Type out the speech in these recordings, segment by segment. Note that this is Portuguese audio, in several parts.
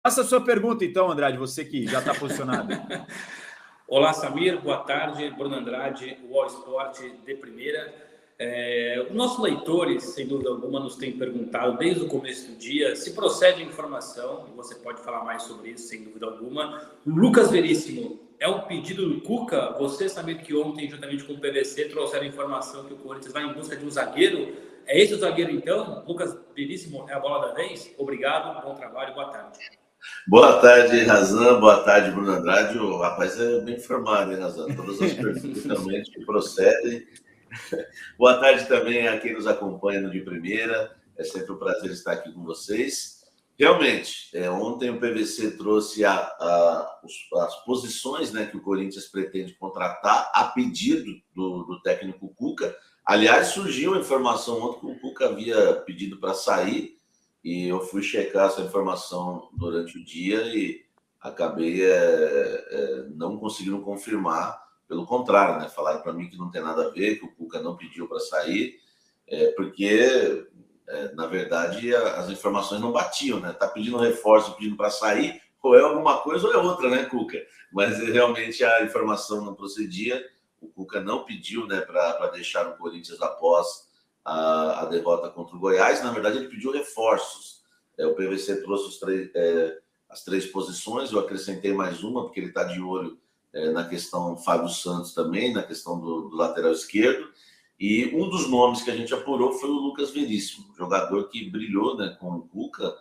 Faça a sua pergunta, então, Andrade, você que já está posicionado. Olá, Samir, boa tarde. Bruno Andrade, UOL Esporte de primeira. Os nossos leitores, sem dúvida alguma, nos têm perguntado desde o começo do dia se procede a informação, e você pode falar mais sobre isso, sem dúvida alguma. Lucas Veríssimo, é um pedido do Cuca? Você sabe que ontem, juntamente com o PVC, trouxeram a informação que o Corinthians vai em busca de um zagueiro. É esse o zagueiro, então? Lucas Veríssimo, é a bola da vez? Obrigado, bom trabalho, boa tarde. Boa tarde, Razan. Boa tarde, Bruno Andrade. O rapaz é bem informado, hein, Razan? Todas as perguntas realmente procedem. Boa tarde também a quem nos acompanha no De Primeira. É sempre um prazer estar aqui com vocês. Realmente, ontem o PVC trouxe as posições, né, que o Corinthians pretende contratar a pedido do técnico Cuca. Aliás, surgiu a informação ontem que o Cuca havia pedido para sair, e eu fui checar essa informação durante o dia e acabei não conseguindo confirmar. Pelo contrário, né? Falaram para mim que não tem nada a ver, que o Cuca não pediu para sair, porque, na verdade, as informações não batiam, né? Tá pedindo reforço, pedindo para sair, ou é alguma coisa ou é outra, né, Cuca? Mas realmente a informação não procedia. O Cuca não pediu, né, para deixar o Corinthians após a derrota contra o Goiás. Na verdade, ele pediu reforços. O PVC trouxe as três posições, eu acrescentei mais uma, porque ele está de olho na questão Fábio Santos também, na questão do lateral esquerdo. E um dos nomes que a gente apurou foi o Lucas Veríssimo, jogador que brilhou, né, com o Cuca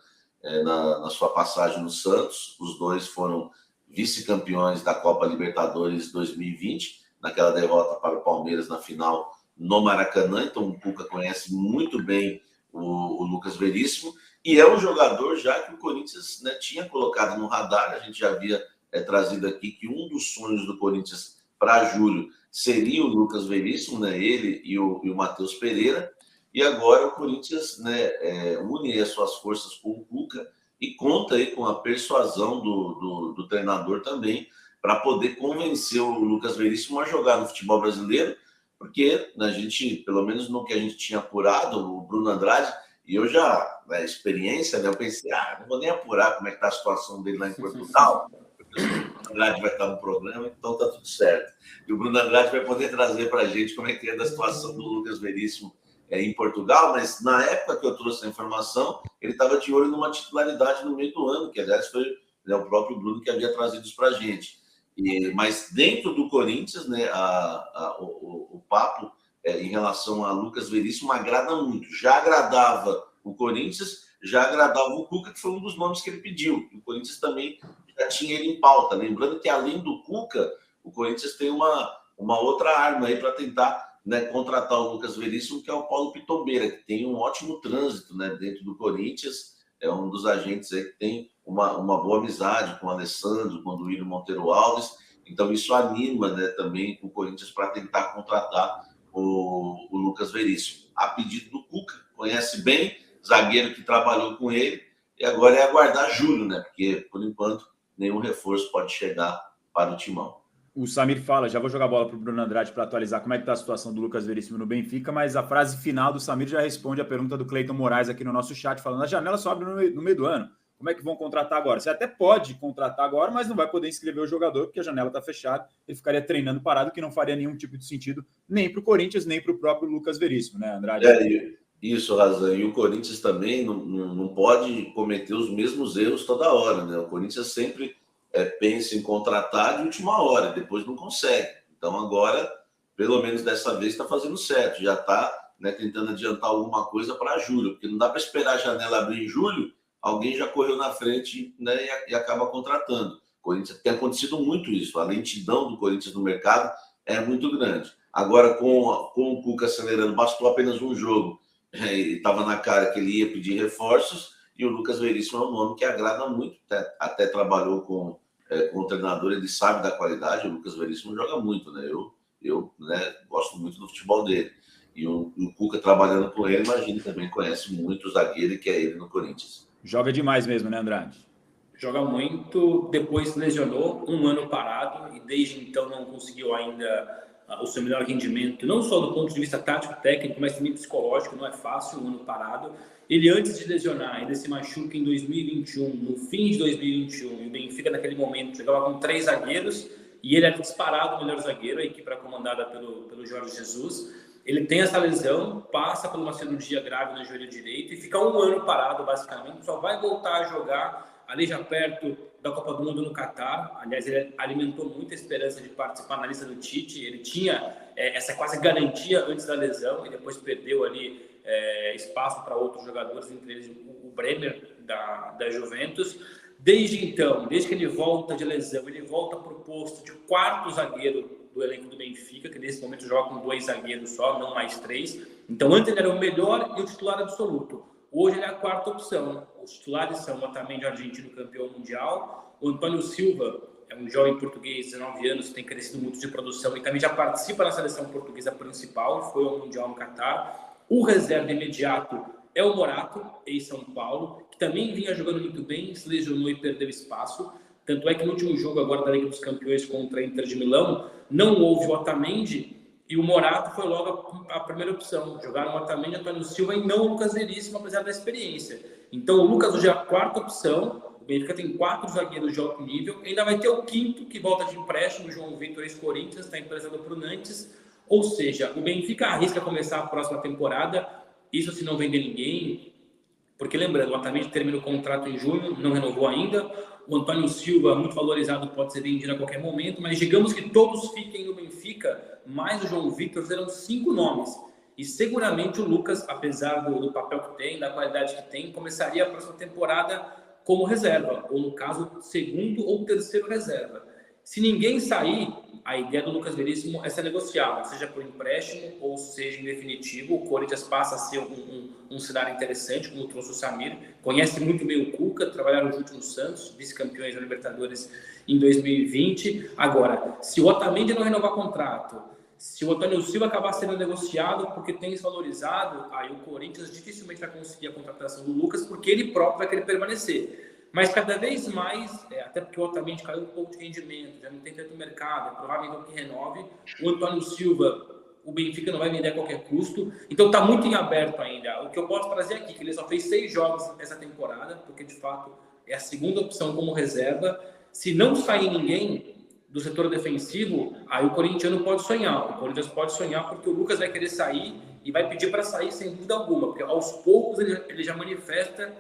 na sua passagem no Santos. Os dois foram vice-campeões da Copa Libertadores 2020, naquela derrota para o Palmeiras na final no Maracanã. Então o Cuca conhece muito bem o Lucas Veríssimo, e é um jogador já que o Corinthians, né, tinha colocado no radar. A gente já havia trazido aqui que um dos sonhos do Corinthians para julho seria o Lucas Veríssimo, né, ele e o Matheus Pereira. E agora o Corinthians, né, une as suas forças com o Cuca e conta aí com a persuasão do treinador também, para poder convencer o Lucas Veríssimo a jogar no futebol brasileiro, porque a gente, pelo menos no que a gente tinha apurado, o Bruno Andrade, e eu já, na experiência, né, eu pensei, não vou nem apurar como é que está a situação dele lá em Portugal, porque o Bruno Andrade vai estar no programa, então está tudo certo. E o Bruno Andrade vai poder trazer para a gente como é que é da situação do Lucas Veríssimo em Portugal, mas na época que eu trouxe a informação, ele estava de olho numa titularidade no meio do ano, que aliás foi, né, o próprio Bruno que havia trazido isso para a gente. Mas dentro do Corinthians, né, o papo em relação a Lucas Veríssimo agrada muito. Já agradava o Corinthians, já agradava o Cuca, que foi um dos nomes que ele pediu. O Corinthians também já tinha ele em pauta. Lembrando que, além do Cuca, o Corinthians tem uma outra arma aí para tentar, né, contratar o Lucas Veríssimo, que é o Paulo Pitombeira, que tem um ótimo trânsito, né, dentro do Corinthians. É um dos agentes aí que tem uma boa amizade com o Alessandro, com o Duílio Monteiro Alves. Então, isso anima, né, também o Corinthians para tentar contratar o Lucas Veríssimo. A pedido do Cuca, conhece bem, zagueiro que trabalhou com ele, e agora é aguardar julho, né? Porque, por enquanto, nenhum reforço pode chegar para o timão. O Samir fala, já vou jogar a bola para o Bruno Andrade para atualizar como é que está a situação do Lucas Veríssimo no Benfica, mas a frase final do Samir já responde a pergunta do Cleiton Moraes aqui no nosso chat, falando: a janela só abre no meio do ano. Como é que vão contratar agora? Você até pode contratar agora, mas não vai poder inscrever o jogador, porque a janela está fechada. Ele ficaria treinando parado, que não faria nenhum tipo de sentido, nem para o Corinthians, nem para o próprio Lucas Veríssimo, né, Andrade? Isso, Razan. E o Corinthians também não pode cometer os mesmos erros toda hora, né? O Corinthians sempre pensa em contratar de última hora, depois não consegue. Então, agora, pelo menos dessa vez, está fazendo certo. Já está, né, tentando adiantar alguma coisa para julho, porque não dá para esperar a janela abrir em julho, alguém já correu na frente, né, e acaba contratando. O Corinthians tem acontecido muito isso. A lentidão do Corinthians no mercado é muito grande. Agora, com o Cuca acelerando, bastou apenas um jogo, estava na cara que ele ia pedir reforços, e o Lucas Veríssimo é um nome que agrada muito. Até trabalhou com o treinador, ele sabe da qualidade. O Lucas Veríssimo joga muito, né? Eu né, gosto muito do futebol dele. E o Cuca trabalhando com ele, imagino, também conhece muito o zagueiro e que é ele no Corinthians. Joga demais mesmo, né, Andrade? Joga muito, depois lesionou, um ano parado, e desde então não conseguiu ainda o seu melhor rendimento, não só do ponto de vista tático-técnico, mas também psicológico. Não é fácil um ano parado. Ele, antes de lesionar, ele se machuca em 2021, no fim de 2021, e o Benfica, naquele momento, jogava com 3 zagueiros, e ele era disparado o melhor zagueiro. A equipe era comandada pelo Jorge Jesus. Ele tem essa lesão, passa por uma cirurgia grave no joelho direito e fica um ano parado, basicamente. Só vai voltar a jogar ali já perto da Copa do Mundo no Catar. Aliás, ele alimentou muita esperança de participar na lista do Tite. Ele tinha essa quase garantia antes da lesão e depois perdeu ali espaço para outros jogadores, entre eles o Bremer da Juventus. Desde então, desde que ele volta de lesão, ele volta para o posto de 4º zagueiro do elenco do Benfica, que nesse momento joga com 2 zagueiros só, não mais 3. Então, antes ele era o melhor e o titular absoluto. Hoje ele é a 4ª opção. Os titulares são o Otamendi, argentino, campeão mundial. O Antônio Silva é um jovem português, 19 anos, que tem crescido muito de produção e também já participa da seleção portuguesa principal, foi ao Mundial no Catar. O reserva imediato é o Morato, ex-São Paulo, que também vinha jogando muito bem, se lesionou e perdeu espaço. Tanto é que no último jogo agora da Liga dos Campeões contra a Inter de Milão, não houve o Otamendi e o Morato foi logo a primeira opção. Jogaram o Otamendi, Antônio Silva e não o Lucas Veríssimo, apesar da experiência. Então o Lucas hoje é a 4ª opção. O Benfica tem 4 zagueiros de alto nível. Ainda vai ter o 5º, que volta de empréstimo, o João Vitor, ex-Corinthians, está emprestado para o Nantes. Ou seja, o Benfica arrisca começar a próxima temporada, isso se não vender ninguém, porque lembrando, o Otamendi termina o contrato em junho, não renovou ainda. O Antônio Silva, muito valorizado, pode ser vendido a qualquer momento, mas digamos que todos fiquem no Benfica, mais o João Vitor, serão 5 nomes. E seguramente o Lucas, apesar do papel que tem, da qualidade que tem, começaria a próxima temporada como reserva, ou no caso, 2º ou 3º reserva. Se ninguém sair, a ideia do Lucas Veríssimo é ser negociável, seja por empréstimo ou seja em definitivo. O Corinthians passa a ser um cenário interessante, como trouxe o Samir. Conhece muito bem o Cuca, trabalharam junto no Santos, vice-campeões da Libertadores em 2020. Agora, se o Otamendi não renovar contrato, se o Antônio Silva acabar sendo negociado porque tem desvalorizado, aí o Corinthians dificilmente vai conseguir a contratação do Lucas, porque ele próprio vai querer permanecer. Mas cada vez mais, até porque o Otamendi caiu um pouco de rendimento, já não tem tanto mercado, é provável então que renove. O Antônio Silva, o Benfica não vai vender a qualquer custo. Então está muito em aberto ainda. O que eu posso trazer aqui, que ele só fez 6 jogos essa temporada, porque de fato é a 2ª opção como reserva. Se não sair ninguém do setor defensivo, aí o corintiano pode sonhar. O Corinthians pode sonhar porque o Lucas vai querer sair e vai pedir para sair sem dúvida alguma, porque aos poucos ele já manifesta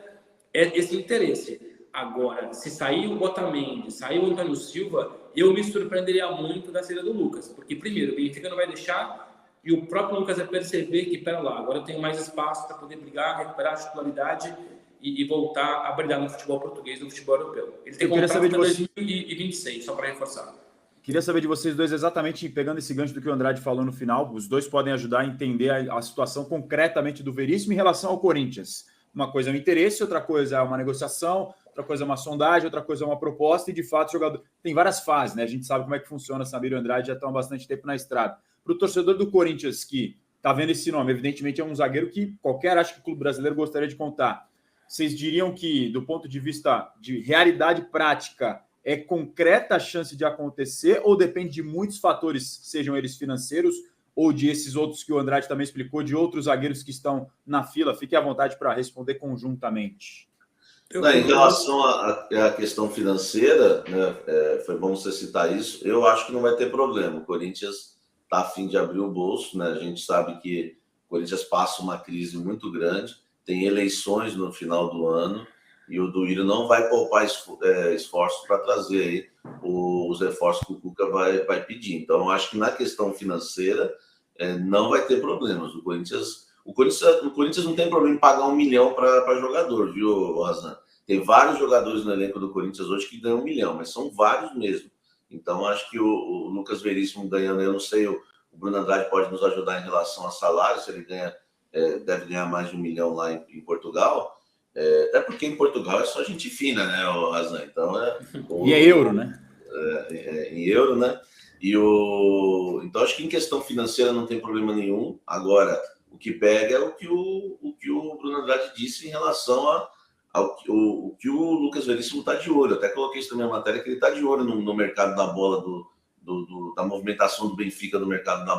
esse interesse. Agora, se sair o Otamendi, sair o Antônio Silva, eu me surpreenderia muito da saída do Lucas. Porque, primeiro, o Benfica não vai deixar e o próprio Lucas vai perceber que, pera lá, agora eu tenho mais espaço para poder brigar, recuperar a titularidade e voltar a brilhar no futebol português, no futebol europeu. Ele tem contrato até 2026, só para reforçar. Queria saber de vocês dois, exatamente pegando esse gancho do que o Andrade falou no final, os dois podem ajudar a entender a situação concretamente do Veríssimo em relação ao Corinthians. Uma coisa é um interesse, outra coisa é uma negociação, outra coisa é uma sondagem, outra coisa é uma proposta, e de fato o jogador tem várias fases, né? A gente sabe como é que funciona, Samir e o Andrade já estão há bastante tempo na estrada. Para o torcedor do Corinthians que está vendo esse nome, evidentemente é um zagueiro que qualquer, acho que o clube brasileiro gostaria de contar. Vocês diriam que, do ponto de vista de realidade prática, é concreta a chance de acontecer ou depende de muitos fatores, sejam eles financeiros ou de esses outros que o Andrade também explicou, de outros zagueiros que estão na fila? Fique à vontade para responder conjuntamente. Em relação à questão financeira, né, foi bom você citar isso, eu acho que não vai ter problema. O Corinthians está a fim de abrir o bolso, né? A gente sabe que o Corinthians passa uma crise muito grande, tem eleições no final do ano, e o Duílio não vai poupar esforços para trazer aí os reforços que o Cuca vai pedir. Então, eu acho que na questão financeira não vai ter problemas. O Corinthians não tem problema em pagar 1 milhão para jogador, viu, Razan? Tem vários jogadores no elenco do Corinthians hoje que ganham 1 milhão, mas são vários mesmo. Então, acho que o Lucas Veríssimo ganhando, eu não sei, o Bruno Andrade pode nos ajudar em relação a salário, se ele ganha, deve ganhar mais de 1 milhão lá em Portugal. Até porque em Portugal é só gente fina, né, Razan? Então, e é euro, né? Em euro, né? Então, acho que em questão financeira não tem problema nenhum. Agora, o que pega é o que o Bruno Andrade disse em relação ao que o Lucas Veríssimo está de olho. Até coloquei isso na minha matéria, que ele está de olho no mercado da bola da movimentação do Benfica no mercado da